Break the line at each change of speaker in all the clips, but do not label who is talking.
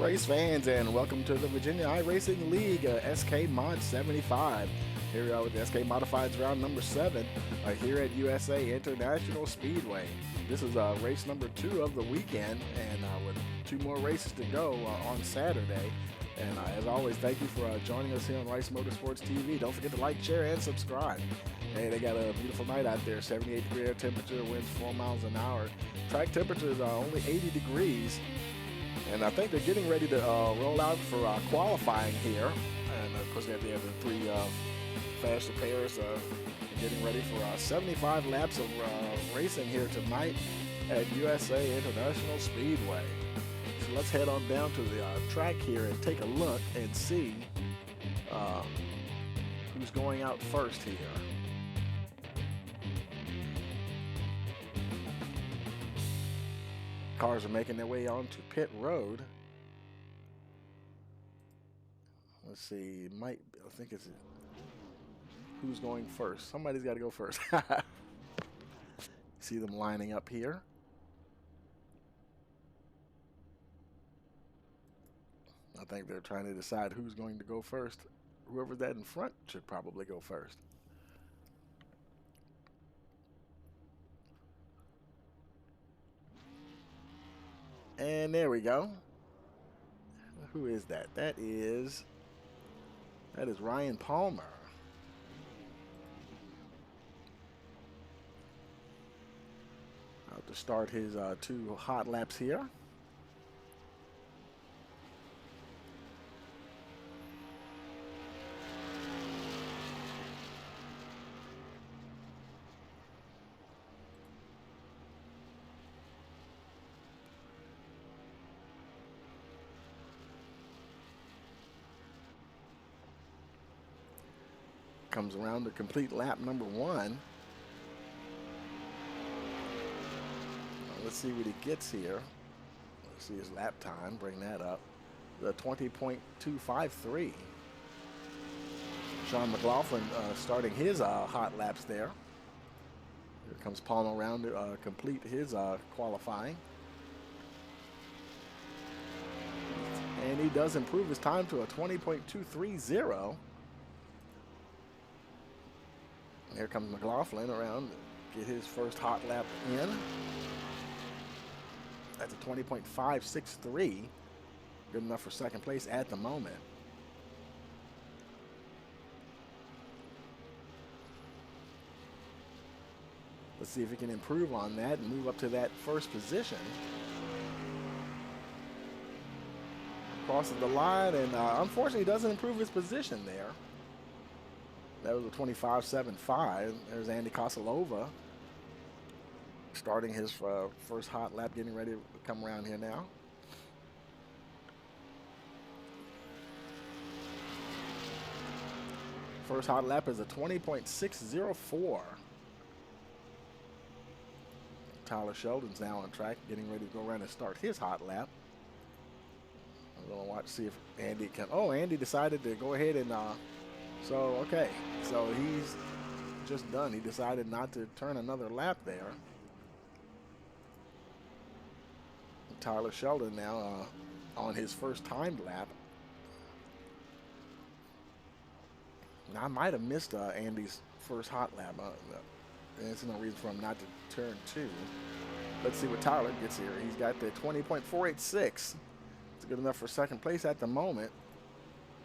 race fans, and welcome to the Virginia iRacing League SK Mod 75. Here we are with the SK Modifieds round number 7 here at USA International Speedway. This is race number 2 of the weekend, and with 2 more races to go on Saturday. And as always, thank you for joining us here on Rice Motorsports TV. Don't forget to like, share, and subscribe. Hey, they got a beautiful night out there. 78-degree air temperature, winds 4 miles an hour. Track temperatures are only 80 degrees. And I think they're getting ready to roll out for qualifying here. And of course, they have the 3 faster pairs getting ready for 75 laps of racing here tonight at USA International Speedway. So let's head on down to the track here and take a look and see who's going out first here. Cars are making their way onto pit road. Let's see, I think it's who's going first. Somebody's got to go first. See them lining up here. I think they're trying to decide who's going to go first. Whoever's that in front should probably go first. And there we go. Who is that? That is Ryan Palmer. Out to start his 2 hot laps here. Comes around to complete lap number 1. Let's see what he gets here. Let's see his lap time. Bring that up. The 20.253. Sean McLaughlin starting his hot laps there. Here comes Palmer around to complete his qualifying. And he does improve his time to a 20.230. Here comes McLaughlin around to get his first hot lap in. That's a 20.563. Good enough for second place at the moment. Let's see if he can improve on that and move up to that first position. Crosses the line, and unfortunately doesn't improve his position there. That was a 25.75. There's Andy Kosalova starting his first hot lap, getting ready to come around here now. First hot lap is a 20.604. Tyler Sheldon's now on track, getting ready to go around and start his hot lap. I'm going to watch, see if Andy can. Oh, Andy decided to go ahead and. Okay, so he's just done. He decided not to turn another lap there. Tyler Sheldon now on his first timed lap. Now, I might have missed Andy's first hot lap. There's no reason for him not to turn 2. Let's see what Tyler gets here. He's got the 20.486. It's good enough for second place at the moment.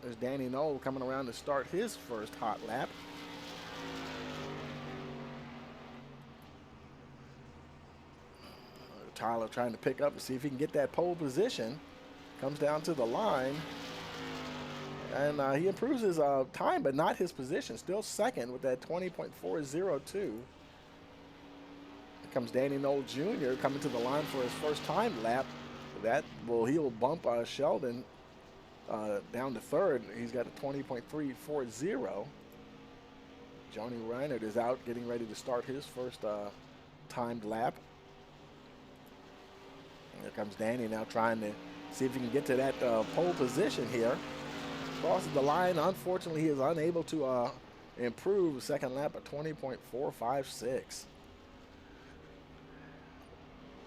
There's Danny Knoll coming around to start his first hot lap. Tyler trying to pick up and see if he can get that pole position. Comes down to the line. And he improves his time, but not his position. Still second with that 20.402. Here comes Danny Knoll Jr. coming to the line for his first time lap. He'll bump Sheldon down to third. He's got a 20.340. Johnny Reinert is out, getting ready to start his first timed lap. And here comes Danny now trying to see if he can get to that pole position here. Crosses the line. Unfortunately, he is unable to improve. Second lap at 20.456.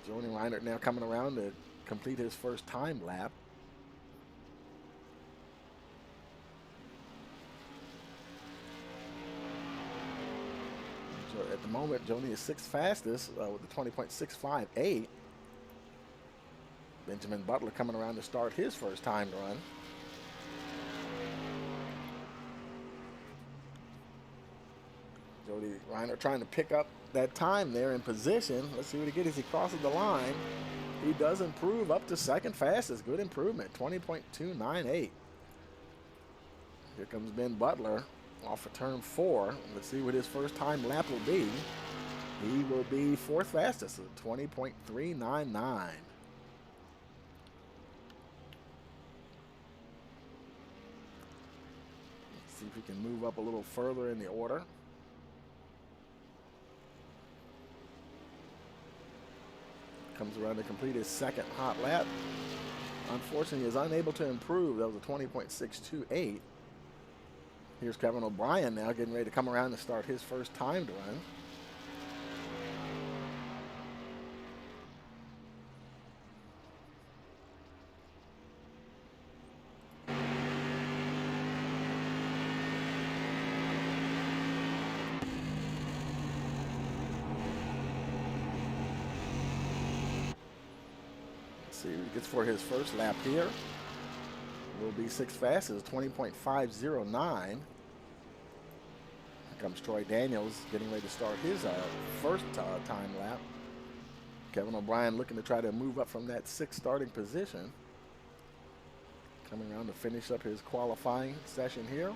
Johnny Reinert now coming around to complete his first time lap. at the moment, Joni is sixth fastest with the 20.658. Benjamin Butler coming around to start his first timed run. Jody Reiner trying to pick up that time there in position. Let's see what he gets as he crosses the line. He does improve up to second fastest. Good improvement, 20.298. Here comes Ben Butler off of turn 4. Let's see what his first time lap will be. He will be fourth fastest at 20.399. See if we can move up a little further in the order. Comes around to complete his second hot lap. Unfortunately, is unable to improve. That was a 20.628. Here's Kevin O'Brien now getting ready to come around and start his first timed run. See what he gets for his first lap here. Will be sixth fastest, 20.509. Here comes Troy Daniels getting ready to start his first time lap. Kevin O'Brien looking to try to move up from that sixth starting position. Coming around to finish up his qualifying session here.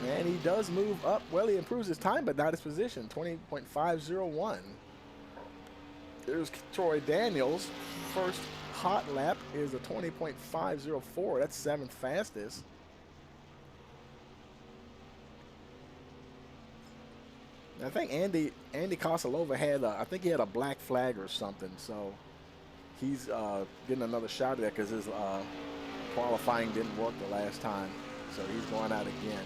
And he does move up. Well, he improves his time, but not his position, 20.501. There's Troy Daniels. First hot lap is a 20.504. That's seventh fastest. I think Andy Kosalova had I think he had a black flag or something, so he's getting another shot at that because his qualifying didn't work the last time, so he's going out again.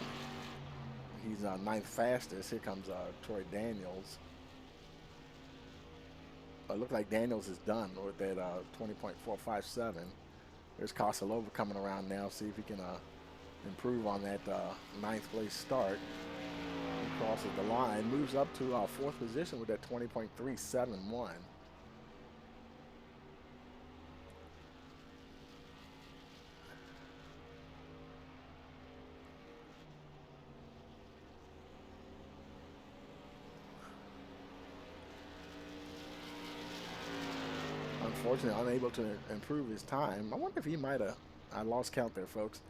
He's ninth fastest. Here comes Troy Daniels. It looked like Daniels is done with that 20.457. There's Kosalova coming around now. See if he can improve on that ninth place start. He crosses the line, moves up to fourth position with that 20.371. Unfortunately, unable to improve his time. I wonder if he might have, I lost count there, folks.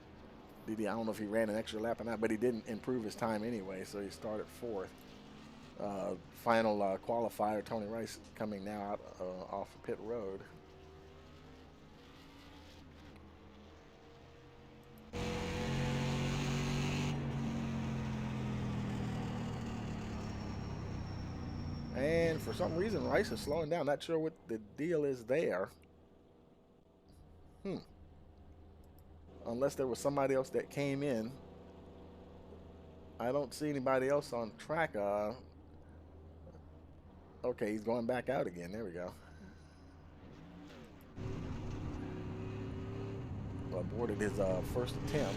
I don't know if he ran an extra lap or not, but he didn't improve his time anyway, so he started fourth. Final qualifier, Tony Rice coming now out off of pit road. And for some reason, Rice is slowing down. Not sure what the deal is there. Unless there was somebody else that came in. I don't see anybody else on track. Okay, he's going back out again. There we go. Aborted his first attempt.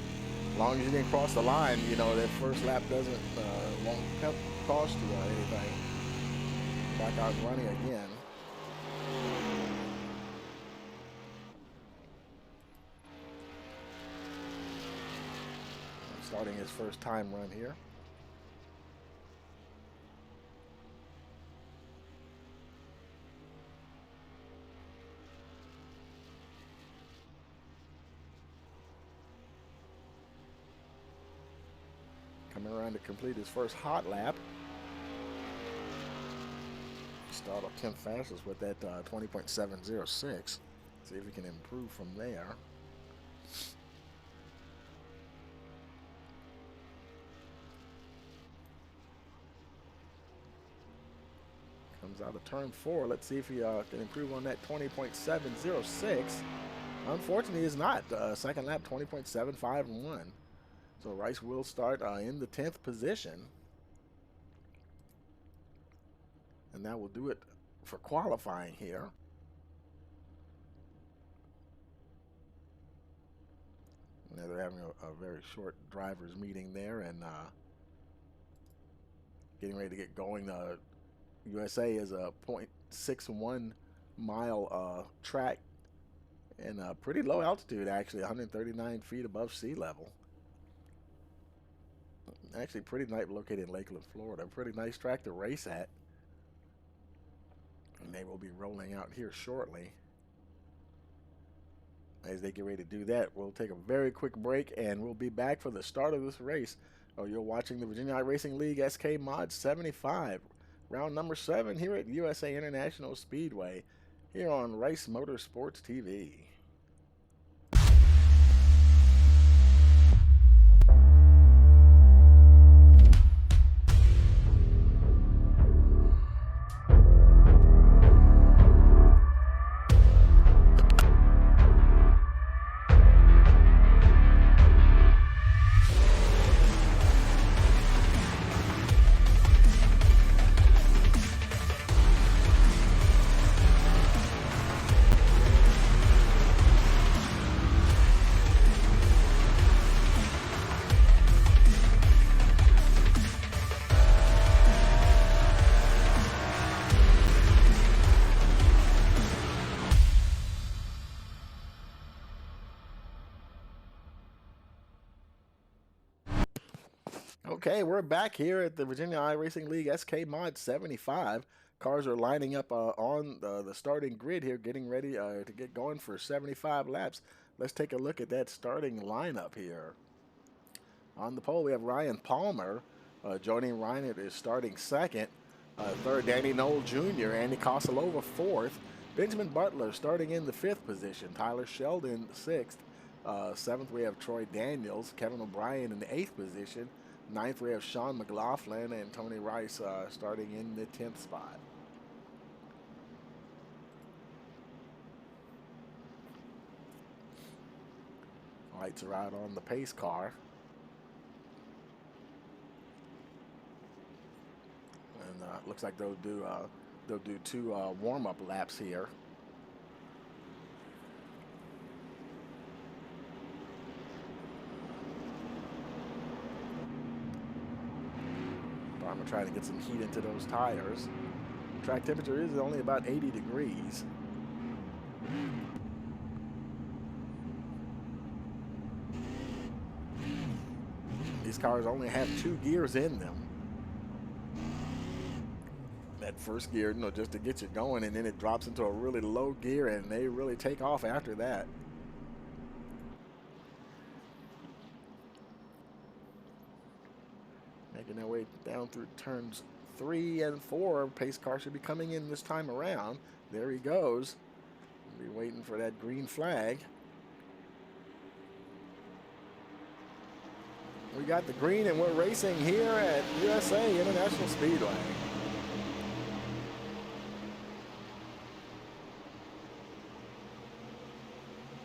As long as you didn't cross the line, you know, that first lap won't cost you anything. Back out running again. Starting his first time run here. Coming around to complete his first hot lap. Start up 10th fastest with that 20.706. See if we can improve from there. Comes out of turn 4. Let's see if he can improve on that 20.706. Unfortunately, he's not. Second lap, 20.751. So Rice will start in the 10th position. And that will do it for qualifying here. Now they're having a very short drivers meeting there, and getting ready to get going. USA is a .61 mile track and pretty low altitude, actually, 139 feet above sea level. Actually, pretty nice, located in Lakeland, Florida. Pretty nice track to race at. And they will be rolling out here shortly. As they get ready to do that, we'll take a very quick break and we'll be back for the start of this race. Oh, you're watching the Virginia iRacing League SK Mod 75, round number 7 here at USA International Speedway, here on Rice Motorsports TV. Okay, we're back here at the Virginia iRacing League SK Mod 75. Cars are lining up on the starting grid here, getting ready to get going for 75 laps. Let's take a look at that starting lineup here. On the pole, we have Ryan Palmer. Joining Ryan is starting second. Third, Danny Knoll Jr., Andy Kosalova fourth. Benjamin Butler starting in the 5th position. Tyler Sheldon 6th. 7th, we have Troy Daniels. Kevin O'Brien in the 8th position. 9th, we have Sean McLaughlin and Tony Rice starting in the 10th spot. Lights are out on the pace car. And looks like they'll do 2 warm-up laps here. I'm trying to get some heat into those tires. Track temperature is only about 80 degrees. These cars only have 2 gears in them. That first gear, just to get you going, and then it drops into a really low gear, and they really take off after that. Making their way down through turns 3 and 4. Pace car should be coming in this time around. There he goes. We'll be waiting for that green flag. We got the green and we're racing here at USA International Speedway.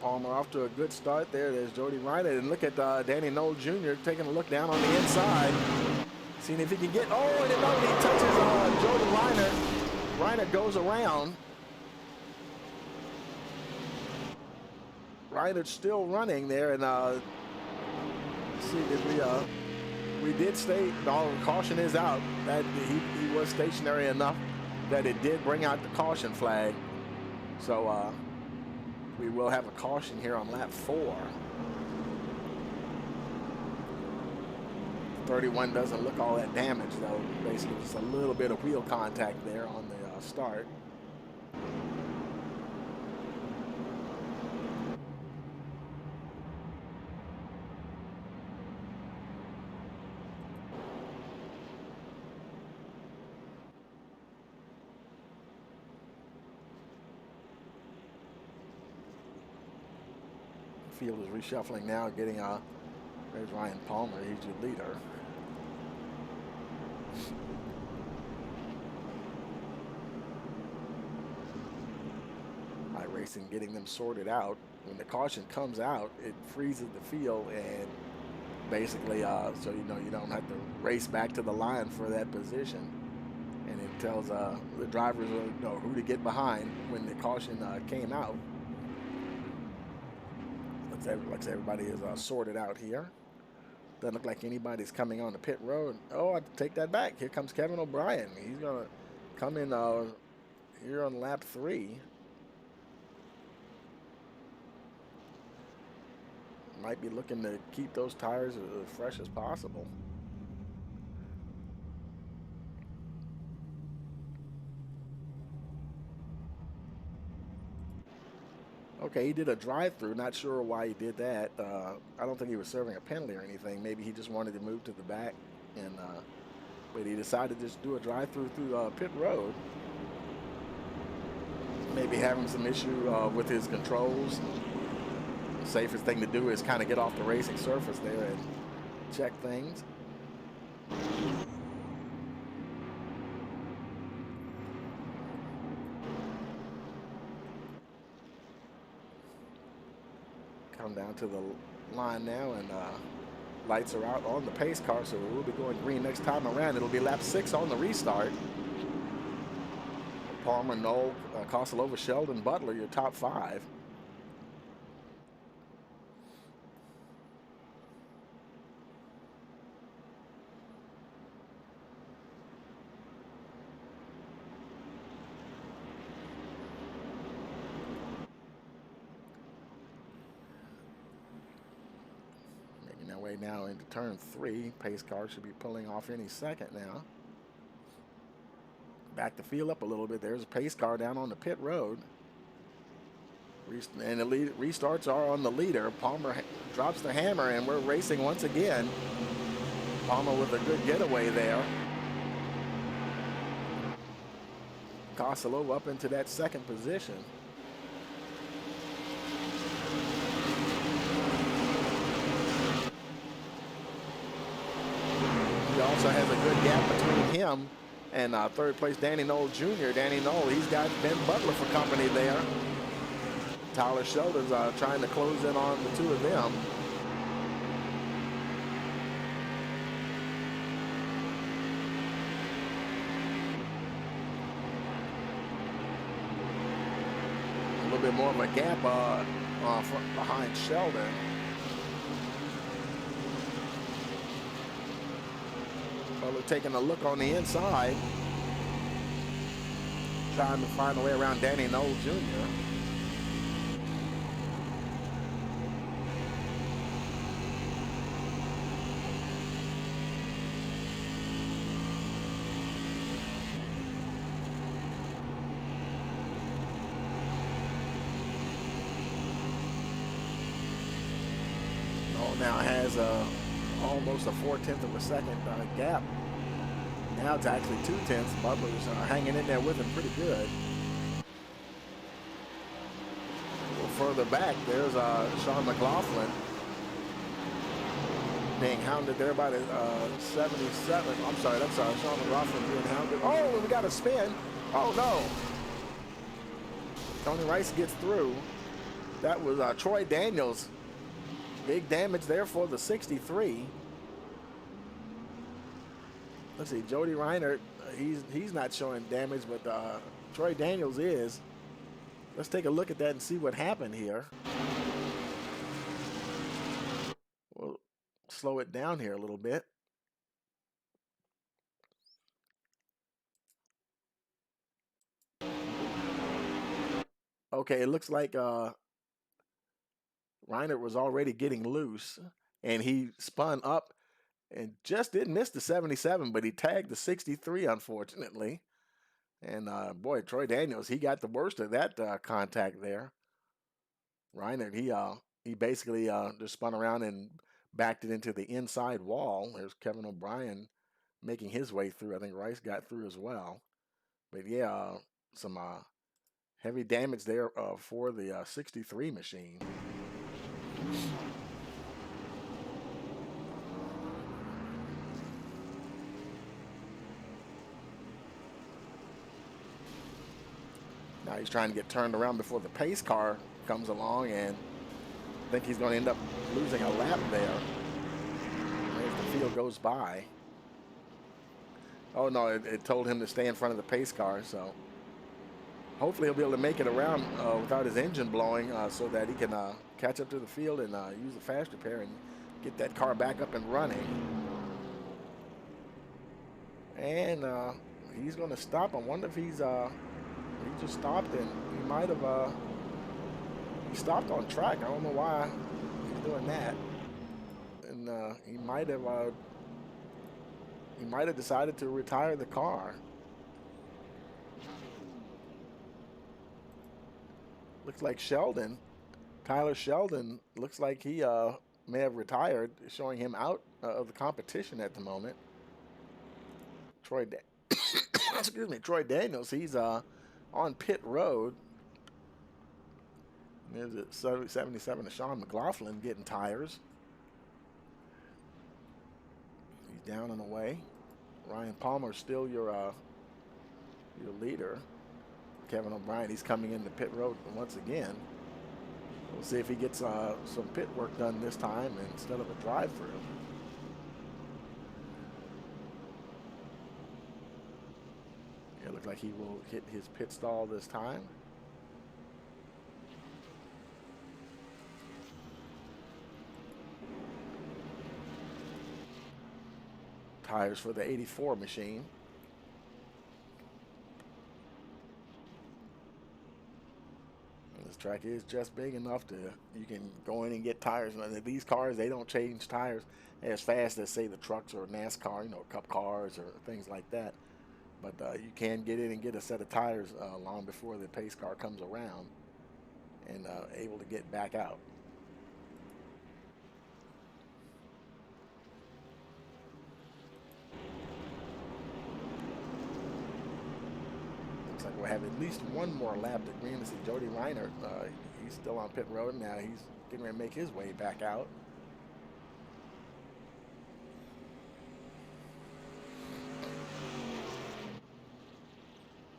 Palmer off to a good start there. There's Jody Reiner, and look at Danny Knoll Jr. taking a look down on the inside. Seeing if he can get, oh, and he touches Jody Reiner. Reiner goes around. Reiner's still running there, and see if we did state, caution is out. That he was stationary enough that it did bring out the caution flag. So we will have a caution here on lap 4. 31 doesn't look all that damaged, though. Basically, just a little bit of wheel contact there on the start. Field is reshuffling now, getting there's Ryan Palmer, he's your leader. iRacing getting them sorted out. When the caution comes out, it freezes the field, and basically so you don't have to race back to the line for that position, and it tells the drivers who to get behind when the caution came out. Looks like everybody is sorted out here. Doesn't look like anybody's coming on the pit road. Oh, I take that back. Here comes Kevin O'Brien. He's going to come in here on lap 3. Might be looking to keep those tires as fresh as possible. Okay, he did a drive-through. Not sure why he did that. I don't think he was serving a penalty or anything. Maybe he just wanted to move to the back, and but he decided to just do a drive-through through pit road. Maybe having some issue with his controls. The safest thing to do is kind of get off the racing surface there and check things. Come down to the line now, and lights are out on the pace car, so we'll be going green next time around. It'll be lap 6 on the restart. Palmer, Knoll, Kosalova, Sheldon, Butler, your top 5. Making their way now into turn 3. Pace car should be pulling off any second now. Back the field up a little bit. There's a pace car down on the pit road. And the restarts are on the leader. Palmer drops the hammer, and we're racing once again. Palmer with a good getaway there. Kosalova up into that second position. He also has a good gap between him and third place Danny Knoll Jr. Danny Knoll, he's got Ben Butler for company there. Tyler Sheldon's trying to close in on the two of them. A little bit more of a gap behind Sheldon. Butler taking a look on the inside, trying to find a way around Danny Knoll Jr. Knoll now has almost a 4/10 of a second gap. Now it's actually 2/10. Butler's hanging in there with him pretty good. A little further back, there's Sean McLaughlin being hounded there by the 77. I'm sorry, that's Sean McLaughlin being hounded. Oh, we got a spin. Oh, no. Tony Rice gets through. That was Troy Daniels. Big damage there for the 63. Let's see, Jody Reiner, he's not showing damage, but Troy Daniels is. Let's take a look at that and see what happened here. We'll slow it down here a little bit. Okay, it looks like Reiner was already getting loose, and he spun up and just didn't miss the 77, but he tagged the 63, unfortunately. And boy, Troy Daniels, he got the worst of that contact there. Reiner, he basically just spun around and backed it into the inside wall. There's Kevin O'Brien making his way through. I think Rice got through as well. But yeah, some heavy damage there for the 63 machine. Now he's trying to get turned around before the pace car comes along, and I think he's going to end up losing a lap there as the field goes by. Oh no, it told him to stay in front of the pace car, so hopefully he'll be able to make it around without his engine blowing so that he can catch up to the field and use the fast repair and get that car back up and running. And he's going to stop. I wonder if he just stopped, and he might have he stopped on track. I don't know why he's doing that. And he might have decided to retire the car. Looks like Tyler Sheldon, looks like he may have retired, showing him out of the competition at the moment. Excuse me, Troy Daniels, he's on pit road. There's a 77 of Sean McLaughlin getting tires. He's down and away. Ryan Palmer still your leader. Kevin O'Brien, he's coming into pit road once again. We'll see if he gets some pit work done this time instead of a drive-through. It looks like he will hit his pit stall this time. Tires for the 84 machine. This track is just big enough to you can go in and get tires. And these cars, they don't change tires as fast as, say, the trucks or NASCAR, you know, cup cars or things like that. But you can get in and get a set of tires long before the pace car comes around and able to get back out. Looks like we'll have at least one more lap to green. To see Jody Reiner. He's still on pit road now. He's getting ready to make his way back out.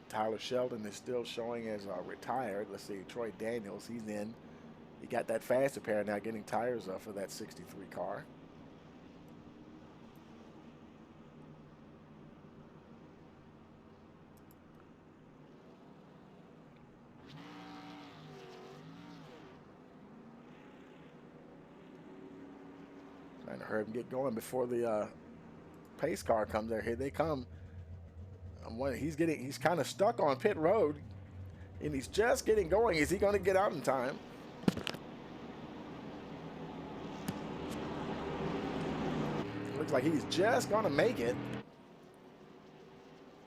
Tyler Sheldon is still showing as retired. Let's see, Troy Daniels, he's in. He got that faster pair now, getting tires for that 63 car. Trying to hurry and get going before the pace car comes there. Here they come. He's kind of stuck on pit road, and he's just getting going. Is he going to get out in time? Looks like he's just going to make it.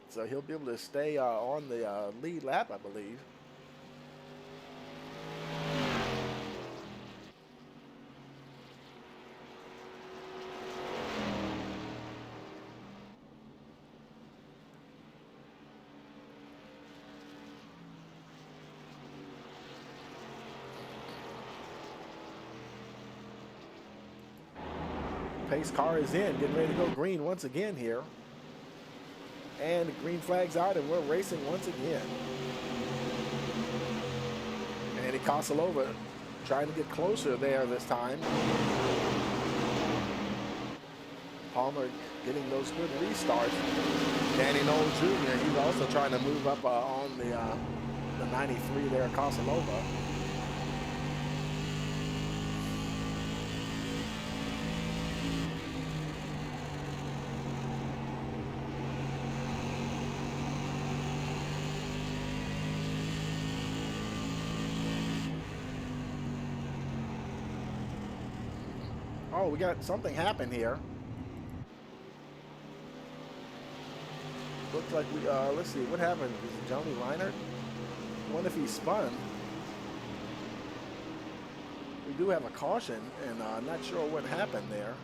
So he'll be able to stay on the lead lap, I believe. Pace car is in, getting ready to go green once again here. And the green flag's out, and we're racing once again. And Kosalova trying to get closer there this time. Palmer getting those good restarts. Danny Knowles Jr., he's also trying to move up on the 93 there, Kosalova. Oh, we got something happen here. Looks like we, let's see, what happened? Is it Johnny Reinert? I wonder if he spun. We do have a caution, and I'm not sure what happened there.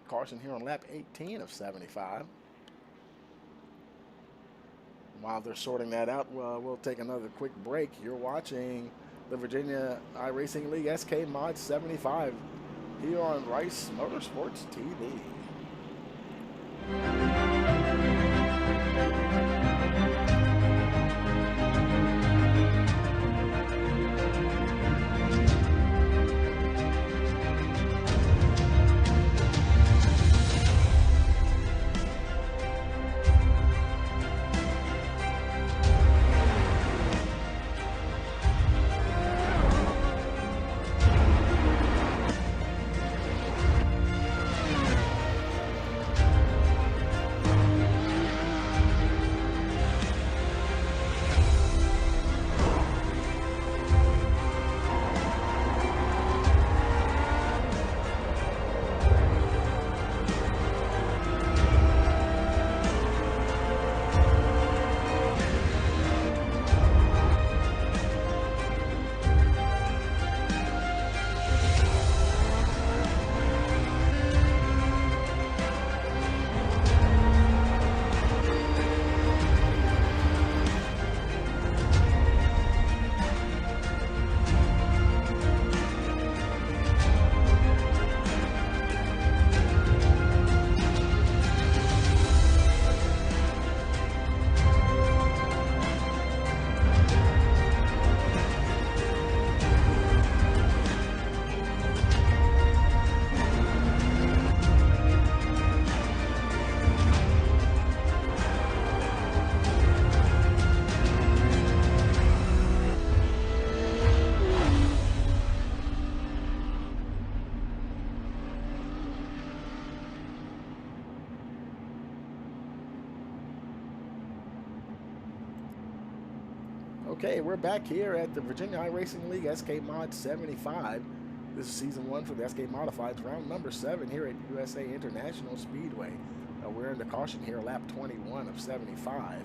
Caution here on lap 18 of 75. While they're sorting that out, we'll take another quick break. You're watching the Virginia iRacing League SK Mod 75 here on Rice Motorsports TV. Okay, we're back here at the Virginia iRacing League SK Mod 75. This is season 1 for the SK Modifieds, round number 7 here at USA International Speedway. We're in the caution here, lap 21 of 75.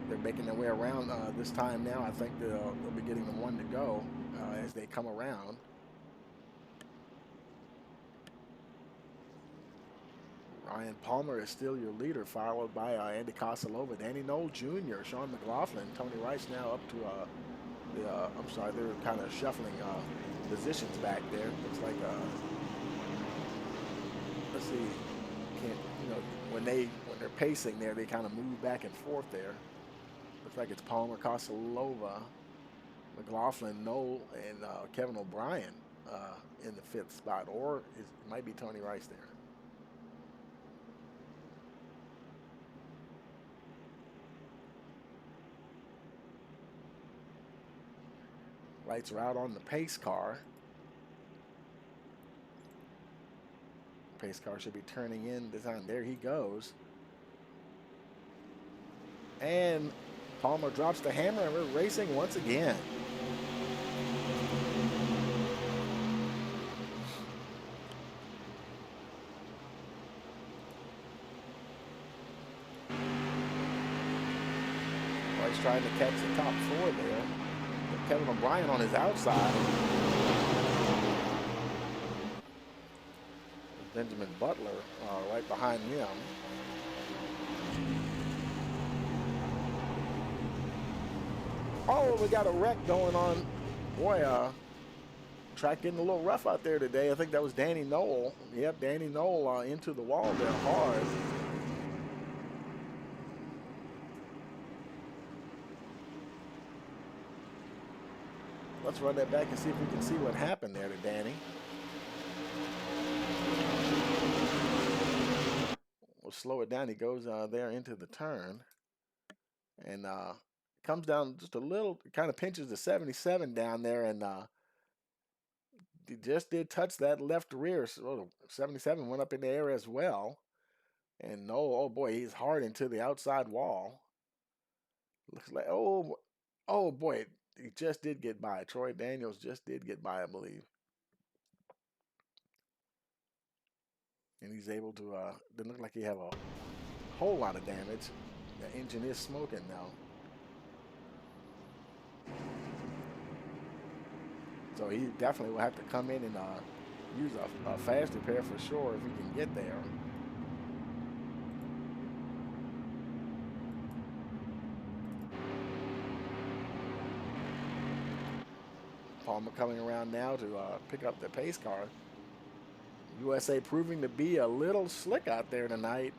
They're making their way around this time now. I think they'll be getting the one to go as they come around. Ryan Palmer is still your leader, followed by Andy Kosalova, Danny Knoll Jr., Sean McLaughlin, Tony Rice now up to I'm sorry, they're kind of shuffling positions back there. Looks like, let's see, when they're pacing there, they kind of move back and forth there. Looks like it's Palmer, Kosalova, McLaughlin, Knoll, and Kevin O'Brien in the 5th spot, or it might be Tony Rice there. Lights are out on the pace car. Pace car should be turning in this time. There he goes. And Palmer drops the hammer, and we're racing once again. Rice trying to catch the top 4 there. Kevin O'Brien on his outside. Benjamin Butler right behind him. Oh, we got a wreck going on. Boy, track getting a little rough out there today. I think that was Danny Knoll. Yep, Danny Knoll into the wall there hard. Let's run that back and see if we can see what happened there to Danny. We'll slow it down. He goes there into the turn and comes down just a little, kind of pinches the 77 down there, and he just did touch that left rear. So 77 went up in the air as well. And oh boy, he's hard into the outside wall. Looks like, oh boy, he just did get by. Troy Daniels just did get by, I believe. And he's able to, doesn't look like he have a whole lot of damage. The engine is smoking now. So he definitely will have to come in and use a fast repair for sure if he can get there. Palmer coming around now to pick up the pace car. USA proving to be a little slick out there tonight.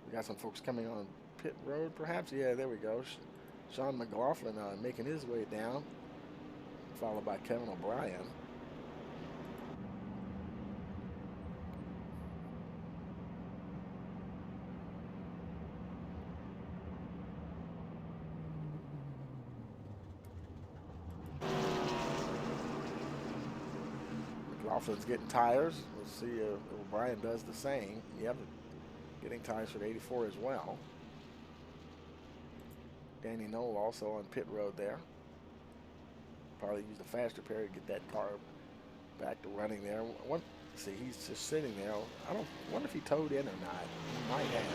We got some folks coming on pit road, perhaps. Yeah, there we go. Sean McLaughlin making his way down, followed by Kevin O'Brien. McLaughlin's getting tires. We'll see if O'Brien does the same. Yep, getting tires for the 84 as well. Danny Knoll also on pit road there. Probably use a fast repair to get that car back to running there. See, he's just sitting there. I don't wonder if he towed in or not. He might have.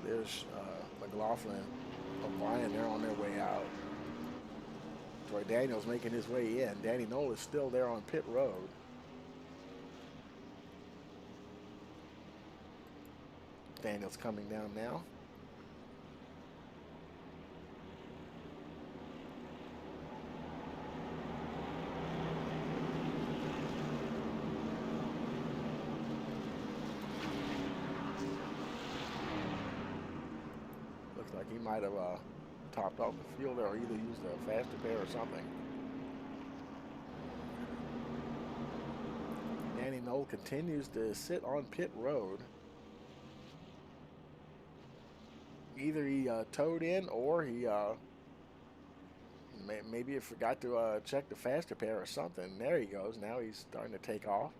There's McLaughlin, O'Brien, they're on their way out. Troy Daniels making his way in. Danny Knoll is still there on pit road. Daniels coming down now. Looks like he might have topped off the fuel there, or either used a fast repair or something. Danny Knoll continues to sit on pit road. Either he towed in or he Maybe he forgot to check the fast repair or something. There he goes. Now he's starting to take off.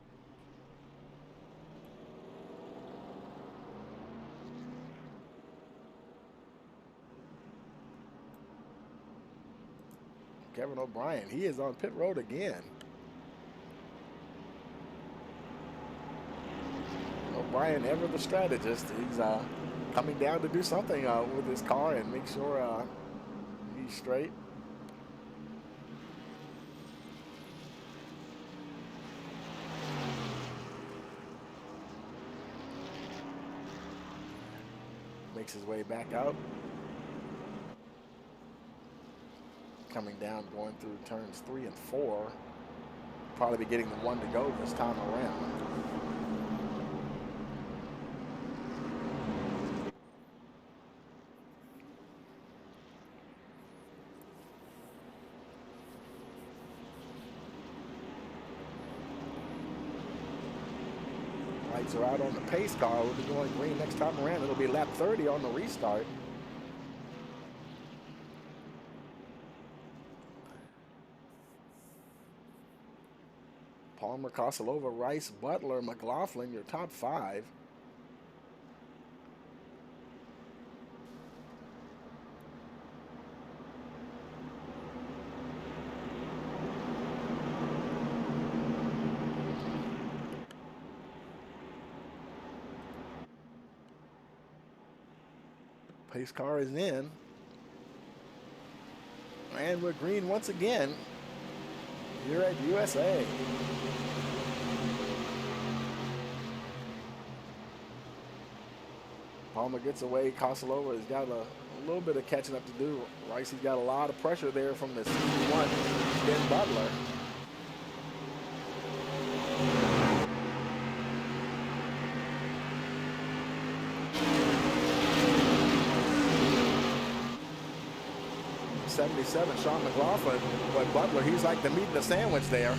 Kevin O'Brien, he is on pit road again. O'Brien, ever the strategist. He's coming down to do something with his car and make sure he's straight. Makes his way back out. Coming down, going through turns 3 and 4. Probably be getting the 1 to go this time around. Lights are out on the pace car. We'll be going green next time around. It'll be lap 30 on the restart. Palmer, Kosalova, Rice, Butler, McLaughlin, your top 5. Pace car is in. And we're green once again here at USA. Palmer gets away. Kosalova has got a little bit of catching up to do. Rice has got a lot of pressure there from the 61 Ben Butler. '77, Sean McLaughlin, but Butler, he's like the meat in the sandwich there.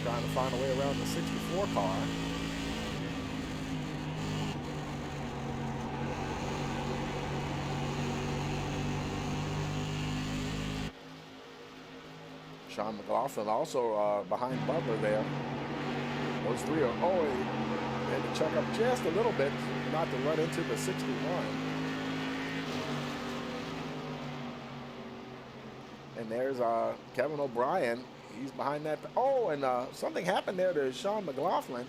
Trying to find a way around the 64 car. Sean McLaughlin also behind Butler there. Those three are, he had to chuck up just a little bit not to run into the 61. And there's Kevin O'Brien. He's behind that. Oh, and something happened there to Sean McLaughlin.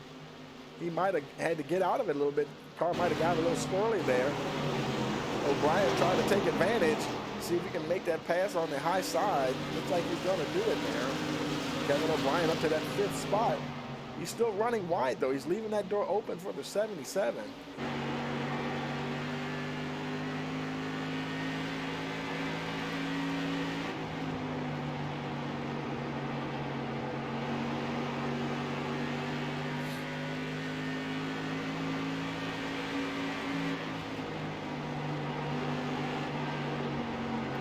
He might have had to get out of it a little bit. Car might have got a little squirrely there. O'Brien trying to take advantage. See if he can make that pass on the high side. Looks like he's going to do it there. Kevin O'Brien up to that 5th spot. He's still running wide, though. He's leaving that door open for the 77.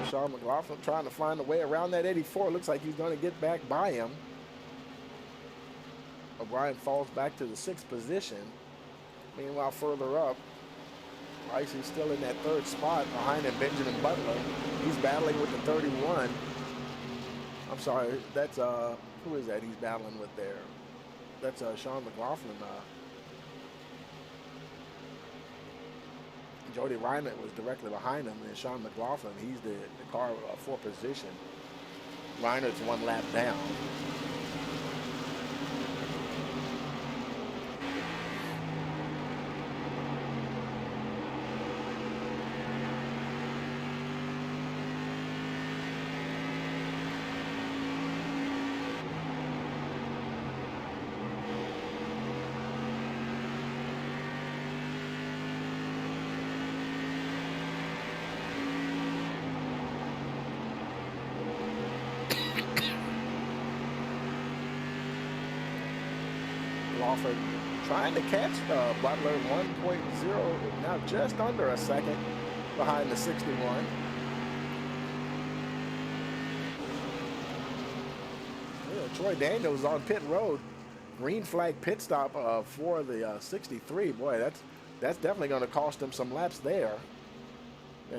Sean McLaughlin trying to find a way around that 84. Looks like he's going to get back by him. O'Brien falls back to the 6th position. Meanwhile, further up, Rice is still in that 3rd spot. Behind him, Benjamin Butler. He's battling with the 31. I'm sorry, that's, who is that he's battling with there? That's Sean McLaughlin. Jody Reinert was directly behind him, and Sean McLaughlin, he's the car 4 position. Reinert's 1 lap down. Lawford trying to catch Butler 1.0, now just under a second behind the 61. Yeah, Troy Daniels on pit road. green flag pit stop for the 63. Boy, that's definitely going to cost him some laps there.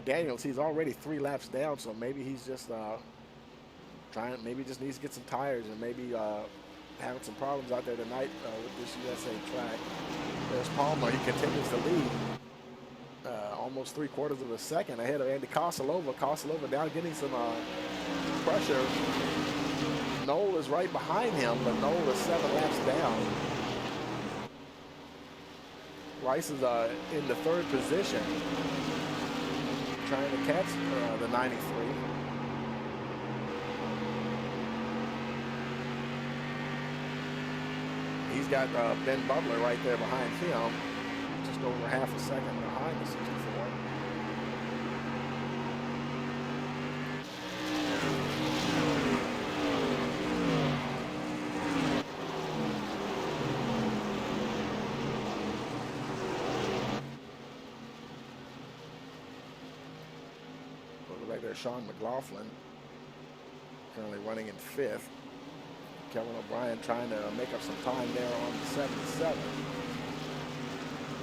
Daniels, he's already 3 laps down, so maybe he's just maybe just needs to get some tires, and maybe having some problems out there tonight with this USA track. There's Palmer. He continues to lead. Almost 3/4 of a second ahead of Andy Kosilova. Kosilova now getting some pressure. Knoll is right behind him, but Knoll is 7 laps down. Rice is in the 3rd position, trying to catch the 93. He's got Ben Butler right there behind him, just over half a second behind the 64. Right there, Sean McLaughlin currently running in 5th. Kevin O'Brien trying to make up some time there on the 77.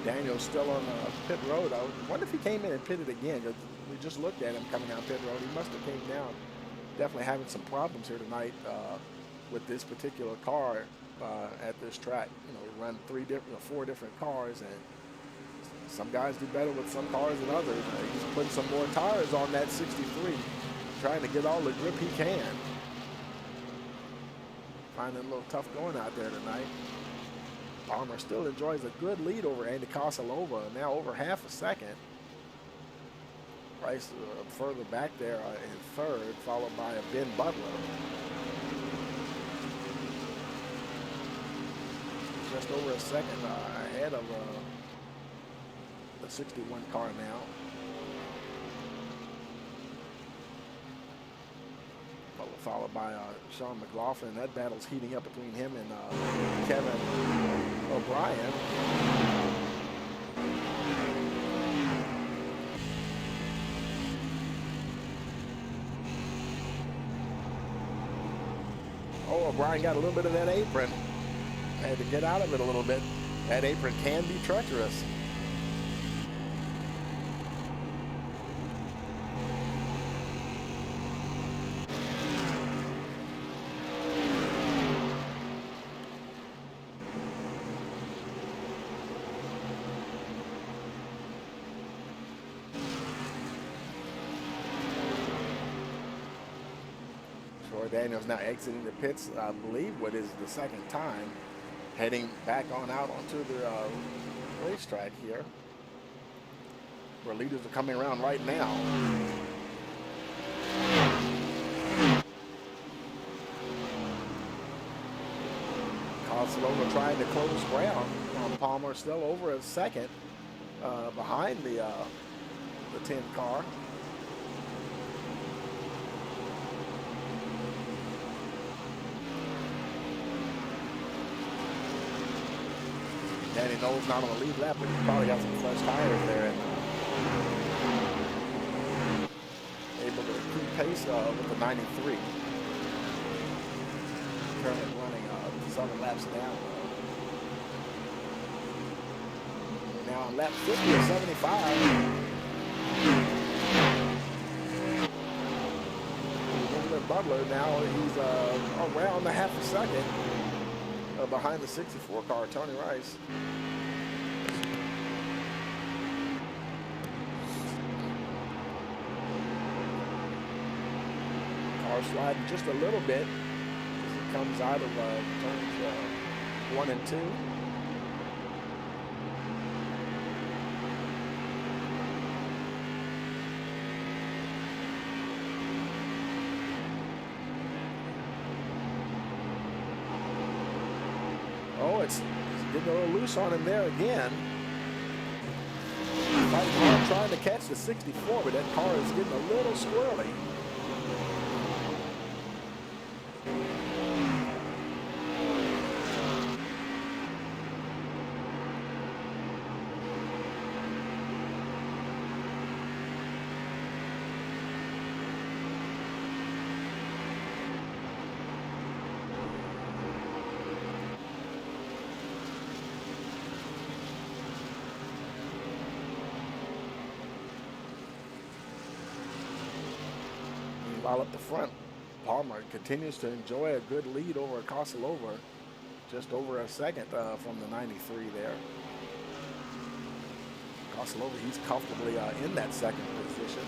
Daniel's still on pit road. I wonder if he came in and pitted again. We just looked at him coming down pit road. He must have came down. Definitely having some problems here tonight with this particular car at this track. You know, we run 4 different cars, and some guys do better with some cars than others. He's putting some more tires on that 63, trying to get all the grip he can. Finding it a little tough going out there tonight. Palmer still enjoys a good lead over Andy Kosilova, now over half a second. Rice further back there in 3rd, followed by Ben Butler. Just over a second ahead of the 61 car now. Followed by Sean McLaughlin. That battle's heating up between him and Kevin O'Brien. Oh, O'Brien got a little bit of that apron. Had to get out of it a little bit. That apron can be treacherous. Daniels now exiting the pits, I believe what is the 2nd time, heading back on out onto the racetrack here, where leaders are coming around right now. Kosilova trying to close ground on Palmer, still over a second behind the 10 car. Danny Knowles not on the lead lap, but he's probably got some fresh tires there, and able to keep pace with the 93. Currently running 7 laps down. Now on lap 50 of 75. Butler now he's around a half a second behind the 64 car, Tony Rice. Car sliding just a little bit as he comes out of turns 1 and 2. It's getting a little loose on him there again. Fighting hard trying to catch the 64, but that car is getting a little squirrely. While up the front, Palmer continues to enjoy a good lead over Kosilova, just over a second from the 93 there. Kosilova, he's comfortably in that second position.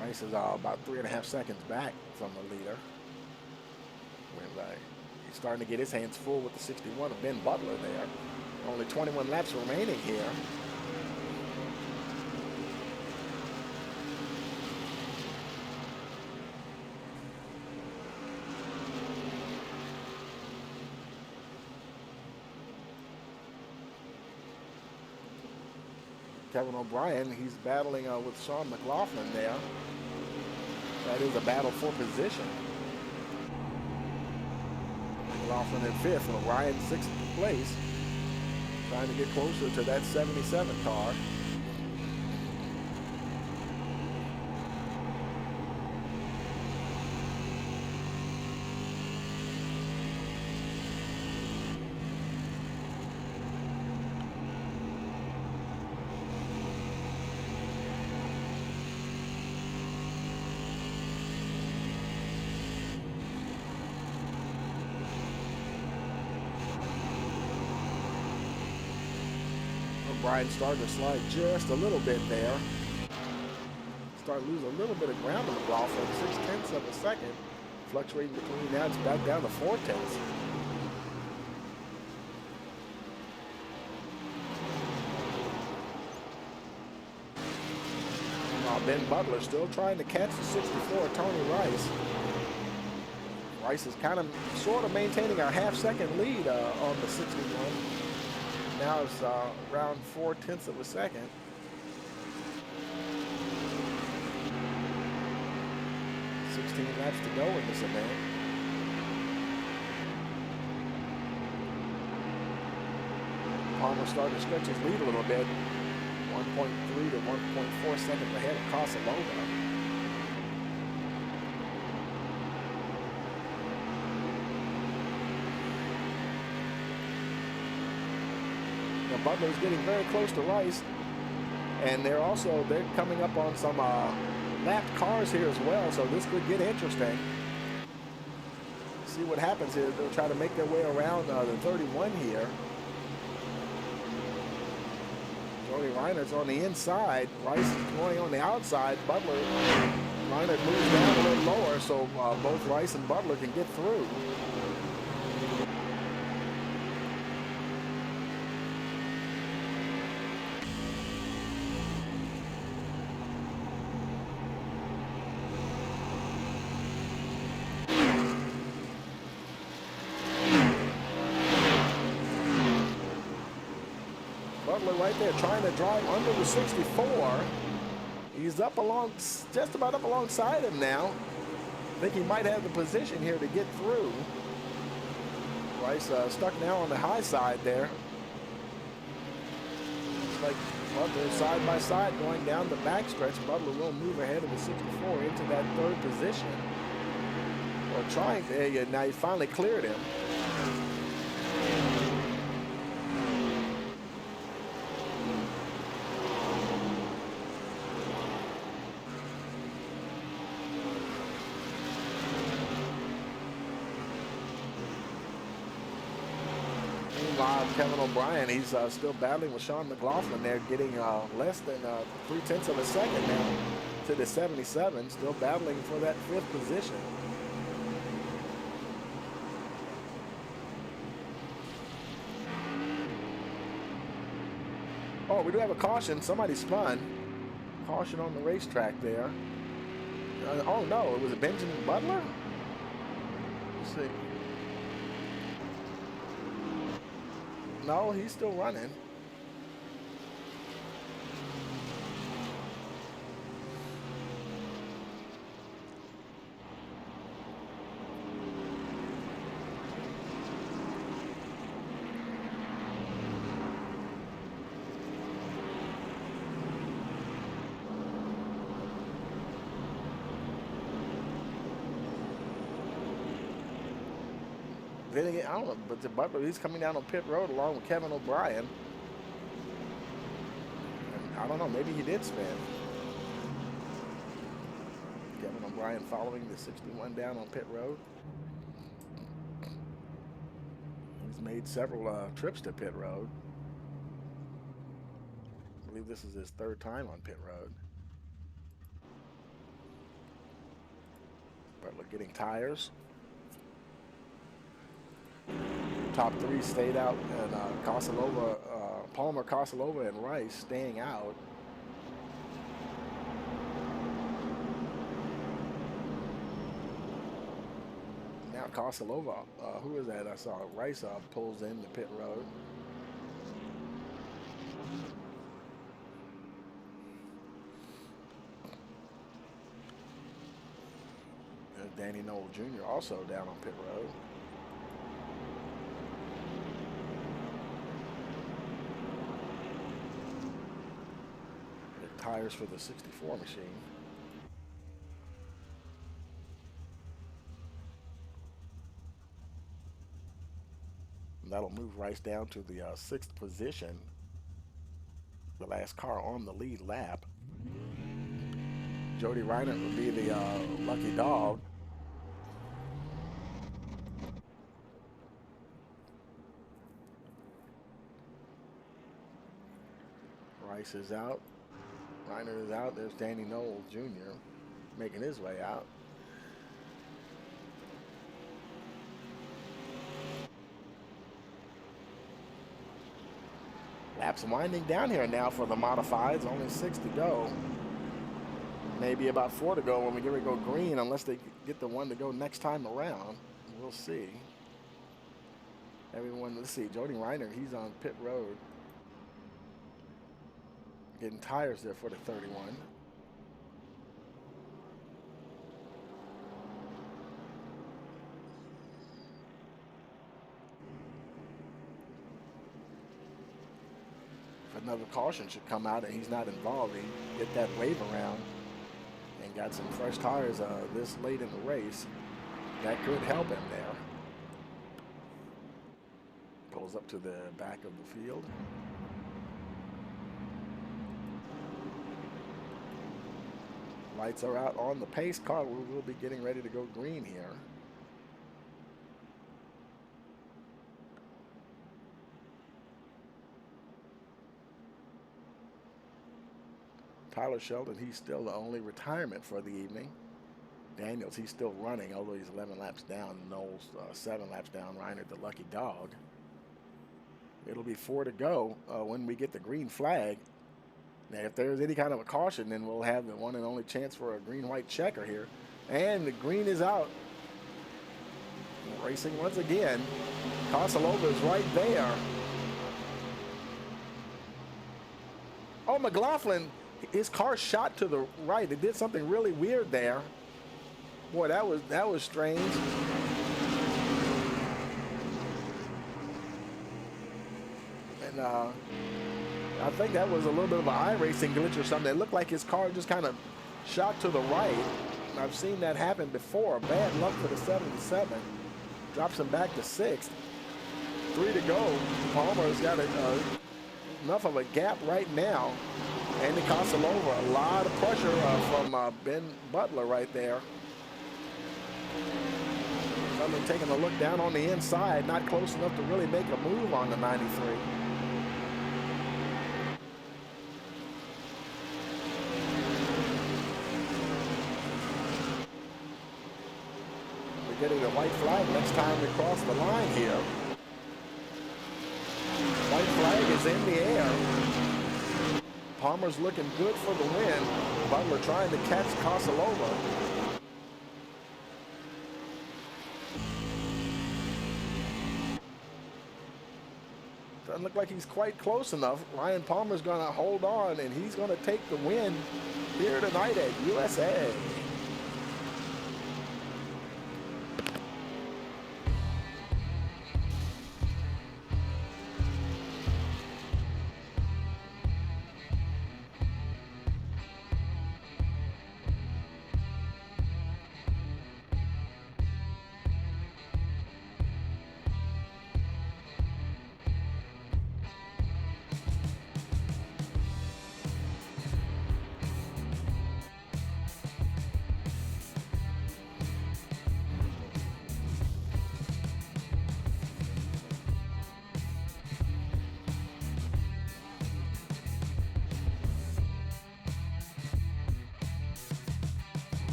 Rice is about 3.5 seconds back from the leader. He's starting to get his hands full with the 61 of Ben Butler there. Only 21 laps remaining here. Kevin O'Brien, he's battling with Sean McLaughlin there. That is a battle for position. McLaughlin in 5th, and O'Brien 6th place. Trying to get closer to that 77 car. O'Brien started to slide just a little bit there. Started to lose a little bit of ground on McLaughlin, 0.6 of a second. Fluctuating between now, it's back down to 0.4. Ben Butler still trying to catch the 64, Tony Rice. Rice is kind of sort of maintaining a 0.5 second lead on the 61. Now it's around 0.4 of a second. Laps to go in this event. Palmer started to stretch his lead a little bit. 1.3 to 1.4 seconds ahead of Kosilova. Now Butler's getting very close to Rice, and they're coming up on some lapped cars here as well, so this could get interesting. See what happens here. They'll try to make their way around the 31 here. Jody Reinert's on the inside. Rice is going on the outside. Butler, Reinert moves down a little lower so both Rice and Butler can get through. Right there trying to drive under the 64. He's up along, just about up alongside him now. I think he might have the position here to get through. Rice stuck now on the high side there. Looks like Butler side by side going down the backstretch. Butler will move ahead of the 64 into that third position. Or trying to, now he finally cleared him. Kevin O'Brien, he's still battling with Sean McLaughlin there, getting less than 0.3 of a second now to the 77, still battling for that 5th position. Oh, we do have a caution. Somebody spun. Caution on the racetrack there. Oh no, it was a Benjamin Butler? Let's see. No, he's still running. then again, I don't know, but the Butler, he's coming down on pit road along with Kevin O'Brien. And I don't know, maybe he did spin. Kevin O'Brien following the 61 down on pit road. He's made several trips to pit road. I believe this is his third time on pit road. Butler getting tires. Top three stayed out, and Palmer, Kosilova, and Rice staying out. Now Kosilova, who is that? I saw Rice pulls in the pit road. There's Danny Knoll Jr. also down on pit road. Tires for the 64 machine. And that'll move Rice down to the 6th position. The last car on the lead lap. Jody Reiner will be the lucky dog. Rice is out. Reiner is out. There's Danny Knoll Jr. making his way out. Laps winding down here now for the modifieds. Only 6 to go. Maybe about 4 to go when we get ready to go green, unless they get the one to go next time around. We'll see. Everyone, let's see. Jody Reiner, he's on pit road. Getting tires there for the 31. If another caution should come out and he's not involved, he get that wave around and got some fresh tires this late in the race. That could help him there. Pulls up to the back of the field. Lights are out on the pace car. We will be getting ready to go green here. Tyler Sheldon, he's still the only retirement for the evening. Daniels, he's still running, although he's 11 laps down. Knowles, 7 laps down. Reiner, the lucky dog. It'll be 4 to go when we get the green flag. Now, if there's any kind of a caution, then we'll have the one and only chance for a green-white checker here. And the green is out. Racing once again. Kosilova is right there. Oh, McLaughlin, his car shot to the right. It did something really weird there. Boy, that was strange. And I think that was a little bit of an iRacing glitch or something. It looked like his car just kind of shot to the right. I've seen that happen before. Bad luck for the 77. Drops him back to 6th. 3 to go. Palmer's got enough of a gap right now. Andy Kosilova, a lot of pressure from Ben Butler right there. Someone taking a look down on the inside, not close enough to really make a move on the 93. Getting a white flag next time we cross the line here. White flag is in the air. Palmer's looking good for the win. Butler trying to catch Kosilova. Doesn't look like he's quite close enough. Ryan Palmer's going to hold on, and he's going to take the win here tonight at USA.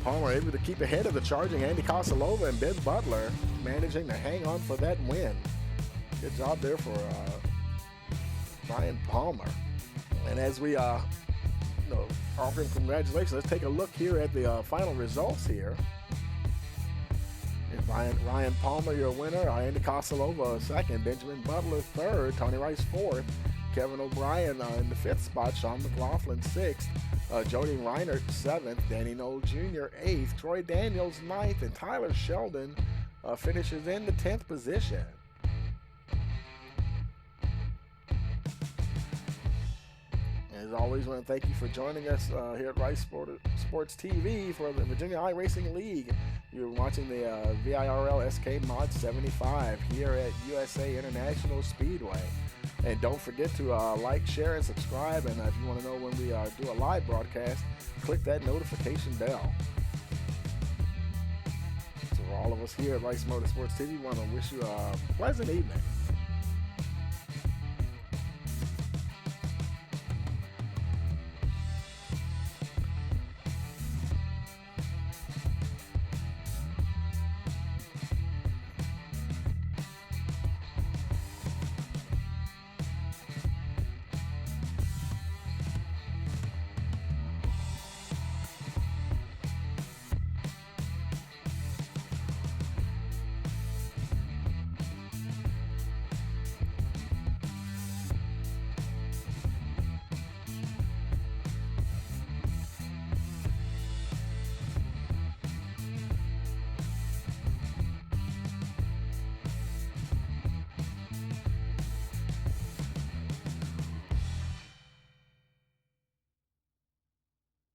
Palmer able to keep ahead of the charging Andy Kosalova, and Ben Butler managing to hang on for that win. Good job there for Ryan Palmer. And as we offer him congratulations, let's take a look here at the final results here. Ryan Palmer, your winner. Andy Kosalova, second. Benjamin Butler, third. Tony Rice, fourth. Kevin O'Brien in the fifth spot. Sean McLaughlin, sixth. Jody Reinert, seventh. Danny Knoll Jr., eighth. Troy Daniels, ninth. And Tyler Sheldon finishes in the 10th position. As always, I want to thank you for joining us here at Rice Sports TV for the Virginia iRacing League. You're watching the ViRL SK Mod 75 here at USA International Speedway. And don't forget to like, share, and subscribe. And if you want to know when we do a live broadcast, click that notification bell. So for all of us here at Rice Motorsports TV, we want to wish you a pleasant evening.